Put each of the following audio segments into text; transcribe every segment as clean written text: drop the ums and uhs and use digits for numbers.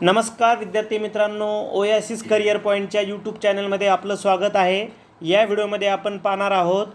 नमस्कार विद्यार्थी मित्रांनो, ओएसिस करिअर पॉईंटच्या यूट्यूब चॅनलमध्ये आपलं स्वागत आहे. या व्हिडिओमध्ये आपण पाहणार आहोत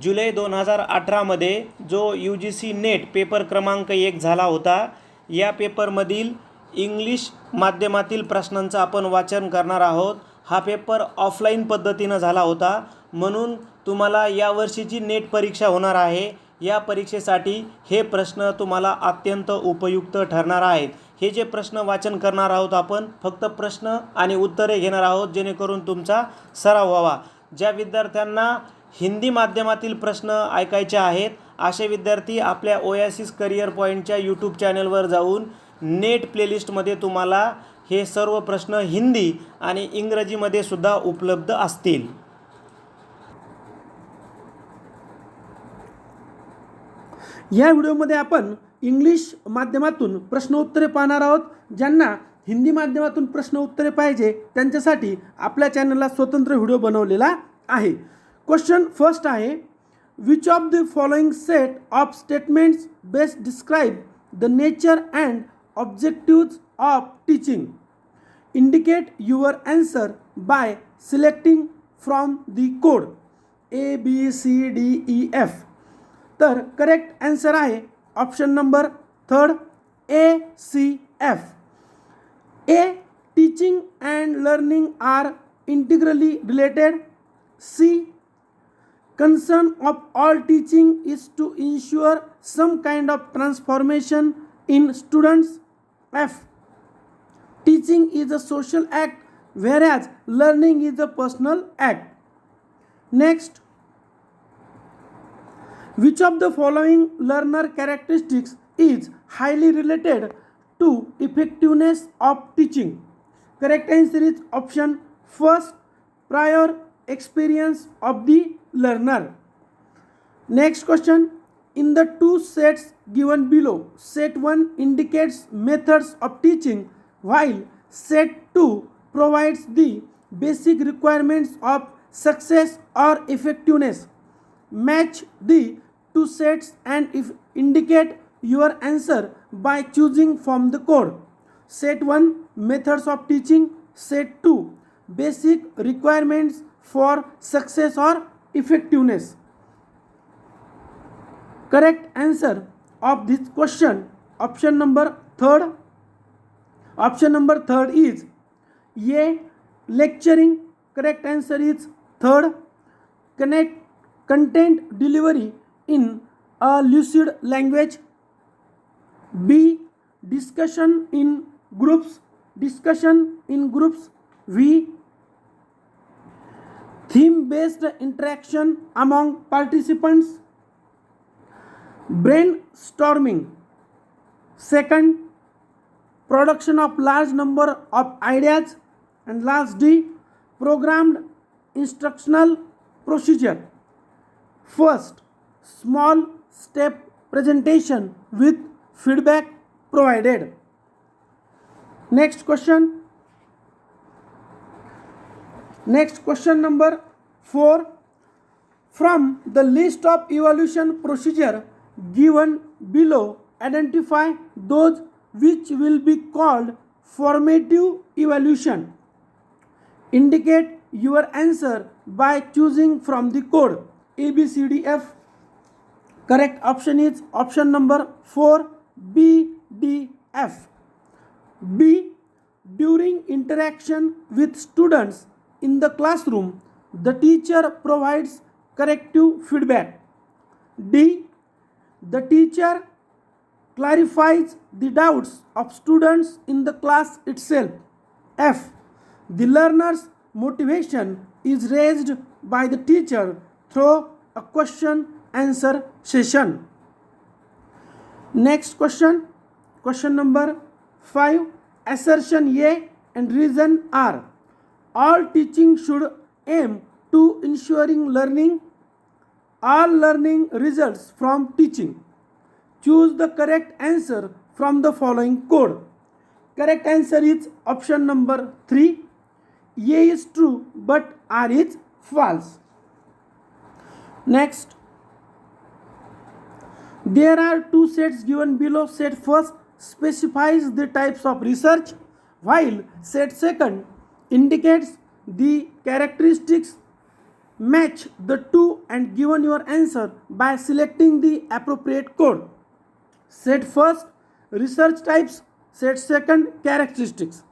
जुलै 2018मध्ये जो UGC नेट पेपर क्रमांक 1 झाला होता. या पेपरमधील इंग्लिश माध्यमातील प्रश्नांचं आपण वाचन करणार आहोत. हा पेपर ऑफलाईन पद्धतीनं झाला होता, म्हणून तुम्हाला यावर्षीची नेट परीक्षा होणार आहे. या परीक्षेसाठी हे प्रश्न तुम्हाला अत्यंत उपयुक्त ठरणार आहेत. हे जे प्रश्न वाचन करणार आहोत आपण फक्त प्रश्न आणि उत्तरे घेणार आहोत, जेणेकरून तुमचा सराव व्हावा. ज्या विद्यार्थ्यांना हिंदी माध्यमातील प्रश्न ऐकायचे आहेत असे विद्यार्थी आपल्या ओएसिस करिअर पॉईंटच्या यूट्यूब चॅनलवर जाऊन नेट प्लेलिस्टमध्ये तुम्हाला हे सर्व प्रश्न हिंदी आणि इंग्रजीमध्ये सुद्धा उपलब्ध असतील. या व्हिडिओमध्ये आपण इंग्लिश माध्यमातून प्रश्न उत्तरे पाहणार आहोत. ज्यांना हिंदी माध्यमातून प्रश्न उत्तरे पाहिजे त्यांच्यासाठी आपल्या चॅनलला स्वतंत्र व्हिडिओ बनवलेला आहे. क्वेश्चन फर्स्ट आहे, which of the following set of statements best describe the nature and objectives of teaching. Indicate your answer by selecting from the code ABCDEF. तर करेक्ट आन्सर आहे option number 3 ACF. A. Teaching and learning are integrally related. C. Concern of all teaching is to ensure some kind of transformation in students. F. Teaching is a social act whereas learning is a personal act. Next, which of the following learner characteristics is highly related to effectiveness of teaching? Correct answer is option first, prior experience of the learner. Next question, in the two sets given below, set 1 indicates methods of teaching while set 2 provides the basic requirements of success or effectiveness. Match the two sets and if indicate your answer by choosing from the code. Set 1 methods of teaching, set 2 basic requirements for success or effectiveness. Correct answer of this question option number 3. Option number 3 is A. Lecturing. Correct answer is 3rd. Content delivery in a lucid language. B. Discussion in groups. V. Theme based interaction among participants. Brainstorming. Second, production of large number of ideas. And last D, programmed instructional procedure. First, small step presentation with feedback provided. Next question number 4. From the list of evaluation procedure given below, identify those which will be called formative evaluation. Indicate your answer by choosing from the code ABCDF. Correct option is option number 4 BDF. B. During interaction with students in the classroom, the teacher provides corrective feedback. D. The teacher clarifies the doubts of students in the class itself. F. The learner's motivation is raised by the teacher through a question answer session. Next question number 5. Assertion A and reason are, all teaching should aim to ensuring learning. All learning results from teaching. Choose the correct answer from the following code. Correct answer is option number 3. A is true but R is false. Next, there are two sets given below. Set first specifies the types of research while set second indicates the characteristics match the two and given your answer by selecting the appropriate code. Set first research types, set second characteristics.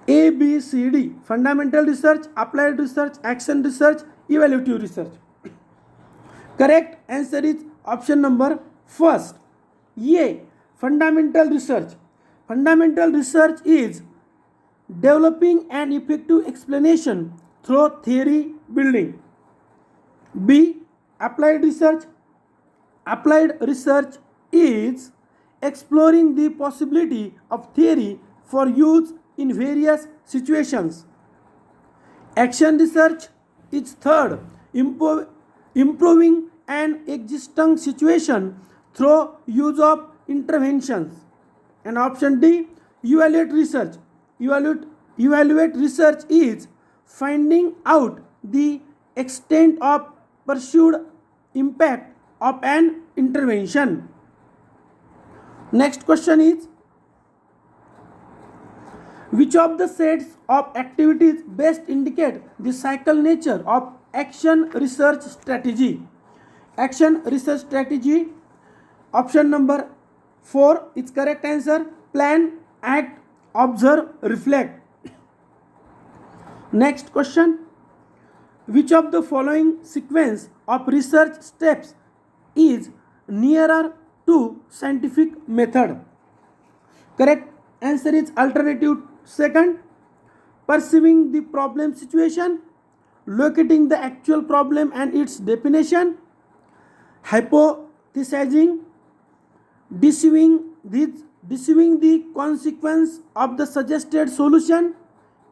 A, B, C, D: fundamental research, applied research, action research, evaluative research. Correct answer is option number first. A, fundamental research. Fundamental research is developing an effective explanation through theory building. B, applied research. Applied research is exploring the possibility of theory for use in various situations. Action research is third, improving an existing situation through use of interventions. And option D, evaluate research. Evaluate research is finding out the extent of pursued impact of an intervention. Next question is, which of the sets of activities best indicate the cycle nature of action research strategy? Action research strategy, option number 4 is correct answer. Plan, act, observe, reflect. Next question, which of the following sequence of research steps is nearer to scientific method? Correct answer is alternative second, perceiving the problem situation, locating the actual problem and its definition, hypothesizing, deceiving the consequence of the suggested solution,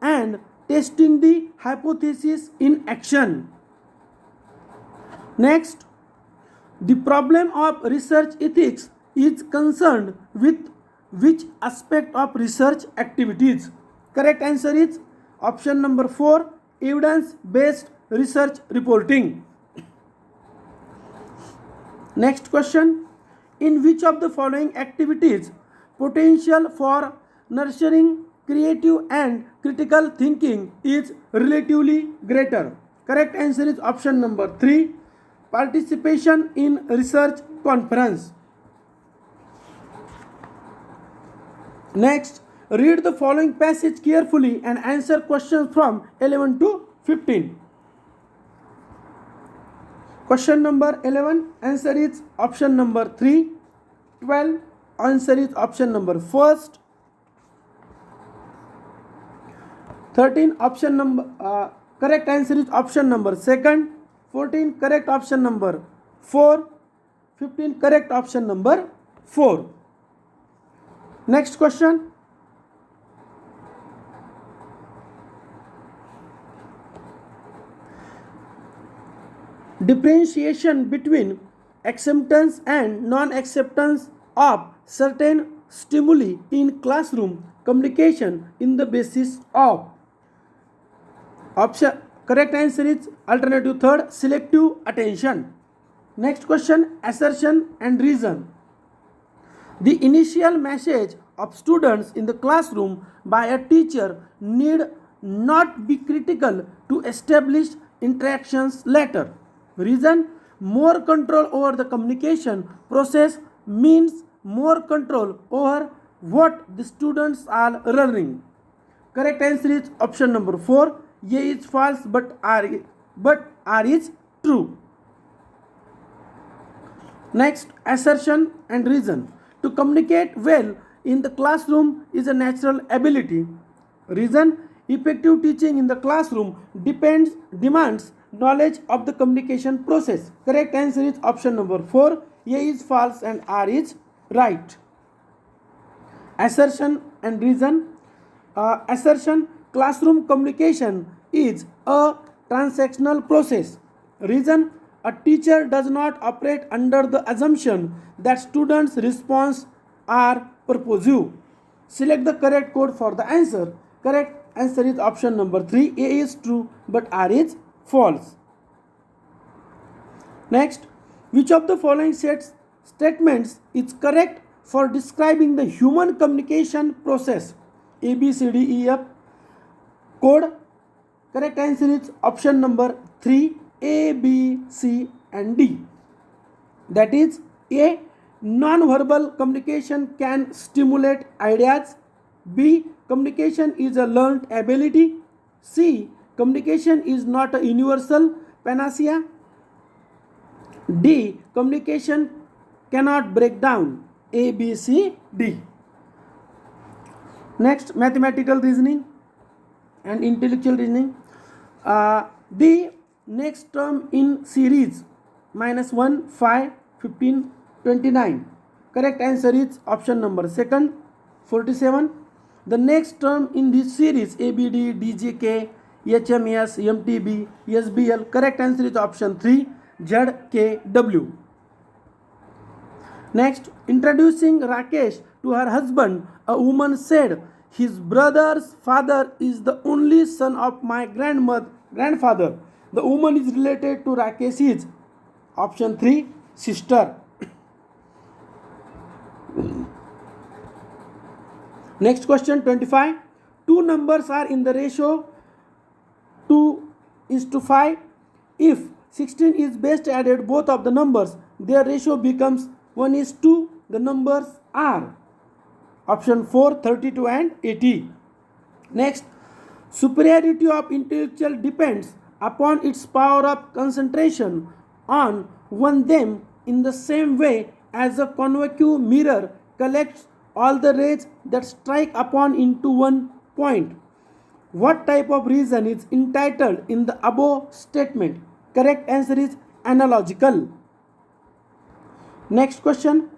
and testing the hypothesis in action. Next, the problem of research ethics is concerned with which aspect of research activities? Correct answer is option number 4, evidence based research reporting. Next question, in which of the following activities potential for nurturing creative and critical thinking is relatively greater? Correct answer is option number 3, participation in research conference. Next, read the following passage carefully and answer questions from 11 to 15. Question number 11, answer is option number 3. 12, answer is option number 1st. 13, option number correct answer is option number 2nd. 14, correct option number 4. 15, correct option number 4. Next question, differentiation between acceptance and non-acceptance of certain stimuli in classroom communication in the basis of. Option correct answer is alternative third, selective attention. Next question, assertion and reason. The initial message of students in the classroom by a teacher need not be critical to establish interactions later. Reason, more control over the communication process means more control over what the students are learning. Correct answer is option number 4. A is false but R is true. Next, assertion and reason. To communicate well in the classroom is a natural ability. Reason, effective teaching in the classroom demands knowledge of the communication process. Correct answer is option number 4. A is false and R is right. Assertion and reason. Assertion, classroom communication is a transactional process. Reason, a teacher does not operate under the assumption that students' response are purposive. Select the correct code for the answer. Correct answer is option number 3. A is true but R is false. Next, which of the following statements is correct for describing the human communication process? A, B, C, D, E, F. Code. Correct answer is option number 3, A, B, C and D. That is, A, non-verbal communication can stimulate ideas. B, communication is a learned ability. C, communication is not a universal panacea. D, communication cannot break down. A, B, C, D. Next, mathematical reasoning and intellectual reasoning. The next term in series -1, 5, 15, 29. Correct answer is option number 2, 47. The next term in this series ABD, DJK, HMS, MTB, SBL. Correct answer is option 3, ZKW. Next, introducing Rakesh to her husband, a woman said, "His brother's father is the only son of my grandfather." The woman is related to Rakesh's option 3, sister. Next question, 25. Two numbers are in the ratio 2:5. If 16 is best added both of the numbers, their ratio becomes 1:2. The numbers are option 4, 32 and 80. Next, superiority of intellectual depends upon its power of concentration on one them in the same way as a convex mirror collects all the rays that strike upon into one point. What type of reason is entitled in the above statement? Correct answer is analogical. Next question,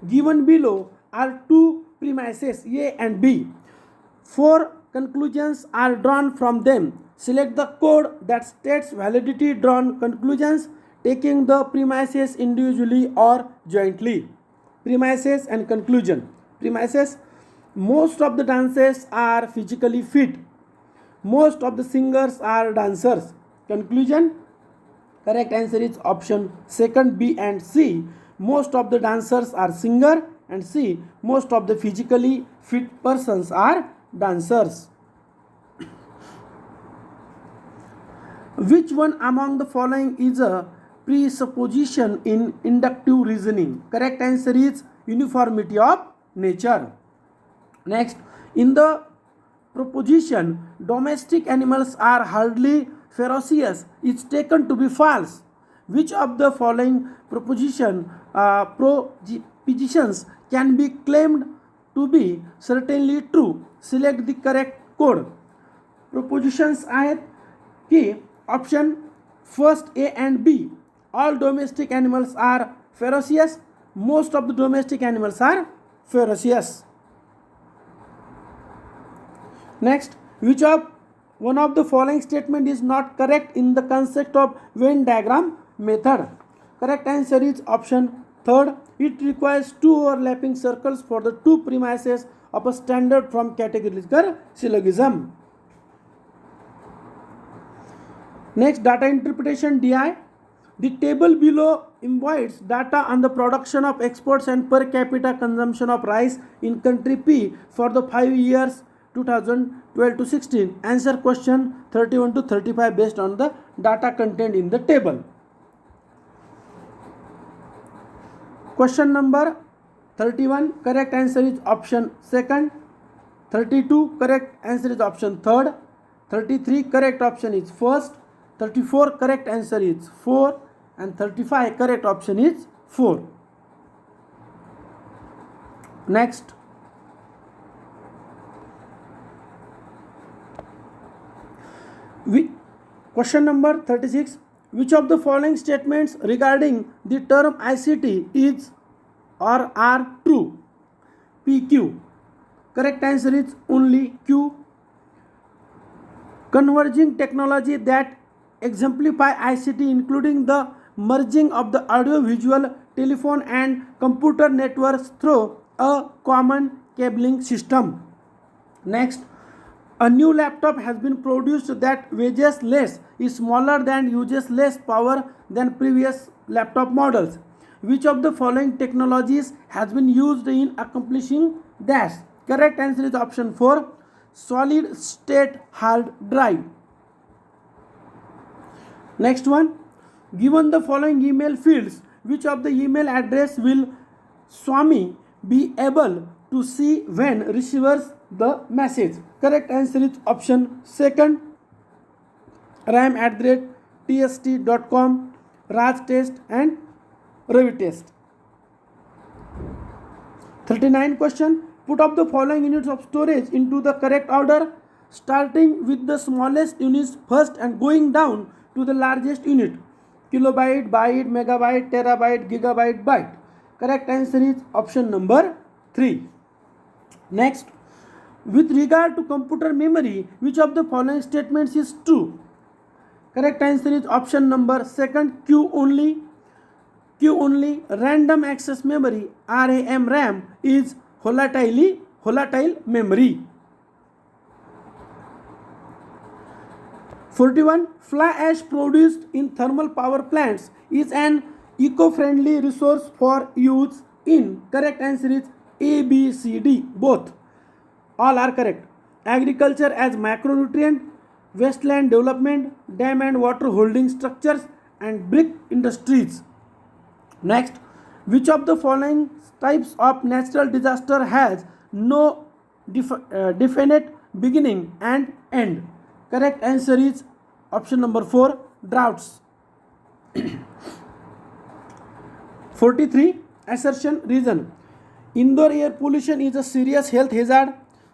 given below are two premises A and B. 4 conclusions are drawn from them. Select the code that states validity drawn conclusions, taking the premises individually or jointly. Premises and conclusion. Premises: most of the dancers are physically fit. Most of the singers are dancers. Conclusion: correct answer is option 2, B and C. Most of the dancers are singer, and C, most of the physically fit persons are dancers. Which one among the following is a presupposition in inductive reasoning? Correct answer is uniformity of nature. Next, in the proposition domestic animals are hardly ferocious is taken to be false. Which of the following propositions can be claimed to be certainly true? Select the correct code. Propositions आहेत की option first A and B. All domestic animals are ferocious. Most of the domestic animals are ferocious. Next, which of one of the following statement is not correct in the concept of Venn diagram method? Correct answer is option 3. It requires two overlapping circles for the two premises of a standard from categorical syllogism. Next, data interpretation DI. The table below embodies data on the production of exports and per capita consumption of rice in country P for the 5 years 2012 to 16. Answer question 31 to 35 based on the data contained in the table. Question number 31, correct answer is option 2. 32, correct answer is option 3. 33, correct option is 1st. 34, correct answer is 4. And 35, correct option is 4. Next, question number 36. Which of the following statements regarding the term ICT is or are true? PQ. Correct answer is only Q. Converging technology that exemplify ICT including the merging of the audio-visual, telephone and computer networks through a common cabling system. Next, a new laptop has been produced that weighs less, is smaller than uses less power than previous laptop models. Which of the following technologies has been used in accomplishing dash? Correct answer is option 4. solid state hard drive. Next one, given the following email fields, which of the email address will Swami be able to see when receives the message? Correct answer is option second, ram@tst.com, Raj Test and Ravi Test. 39 question, put up the following units of storage into the correct order, starting with the smallest units first and going down to the largest unit: kilobyte, byte, megabyte, terabyte, gigabyte, byte. Correct answer is option number 3. Next, with regard to computer memory, which of the following statements is true? Correct answer is option number second, Q only. Random access memory, RAM is volatile memory. 41, fly ash produced in thermal power plants is an eco-friendly resource for use in. Correct answer is A, B, C, D, both. All are correct. Agriculture as macronutrient, wasteland development, dam and water holding structures, and brick industries. Next, which of the following types of natural disaster has no definite beginning and end? Correct answer is option number 4, droughts. 43, assertion reason. Indoor air pollution is a serious health hazard.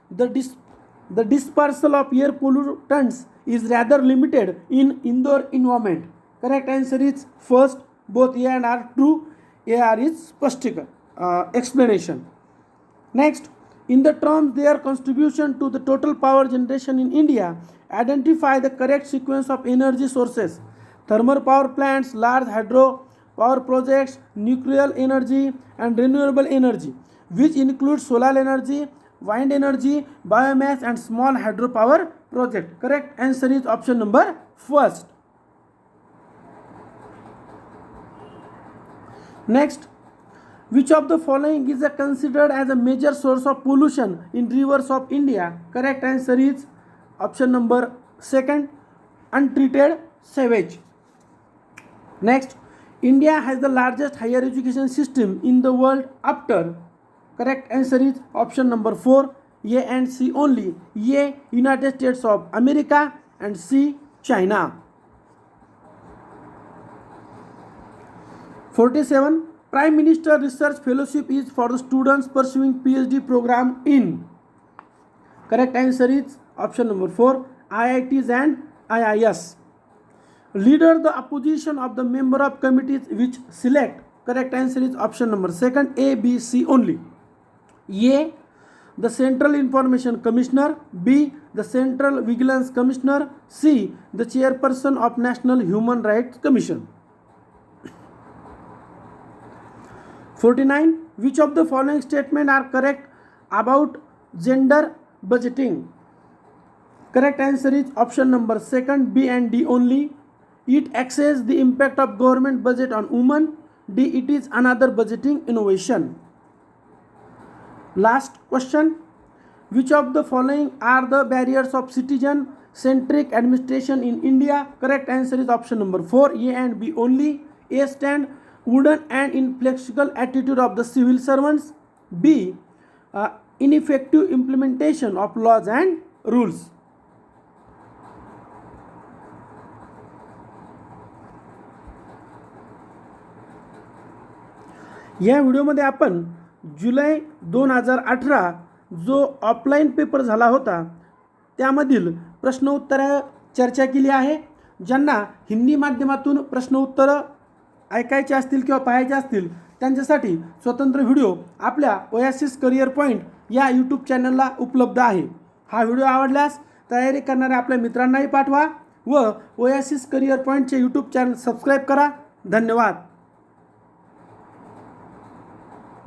The dispersal of air pollutants is rather limited in indoor environment. Correct answer is first, both A and R true. AR is explanation. Next, in the terms their contribution to the total power generation in India, identify the correct sequence of energy sources: thermal power plants, large hydro power projects, nuclear energy, and renewable energy, which includes solar energy, wind energy, biomass, and small hydropower project. Correct answer is option number first. Next, which of the following is considered as a major source of pollution in rivers of India? Correct answer is option number second, untreated sewage. Next, India has the largest higher education system in the world after. Correct answer is option number 4, A and C only. A, United States of America, and C, China. 47, Prime Minister Research Fellowship is for the students pursuing PhD program in. Correct answer is option number 4, IITs and IIS. Leader the opposition of the member of committees which select. Correct answer is option number second, A, B, C only. A, the Central Information Commissioner. B, the Central Vigilance Commissioner. C, the Chairperson of National Human Rights Commission. 49, which of the following statements are correct about gender budgeting? Correct answer is option number second, B and D only. It assesses the impact of government budget on women. D, it is another budgeting innovation. Last question, which of the following are the barriers of citizen-centric administration in India? Correct answer is option number 4, A and B only. A, stand wooden and inflexible attitude of the civil servants. B, ineffective implementation of laws and rules. या व्हिडिओमध्ये आपण जुलै 2018 जो offline paper झाला होता त्यामधील प्रश्न उत्तर चर्चा केली आहे. ज्यांना हिंदी माध्यमातून प्रश्न उत्तर ऐकायचे असतील किंवा पाहायचे असतील त्यांच्यासाठी स्वतंत्र व्हिडिओ आपल्या ओएसिस करिअर पॉईंट या यूट्यूब चॅनलला उपलब्ध आहे. हा व्हिडिओ आवडल्यास तयारी करणाऱ्या आपल्या मित्रांनाही पाठवा व ओएसिस करिअर पॉईंटचे यूट्यूब चॅनल सबस्क्राईब करा. धन्यवाद.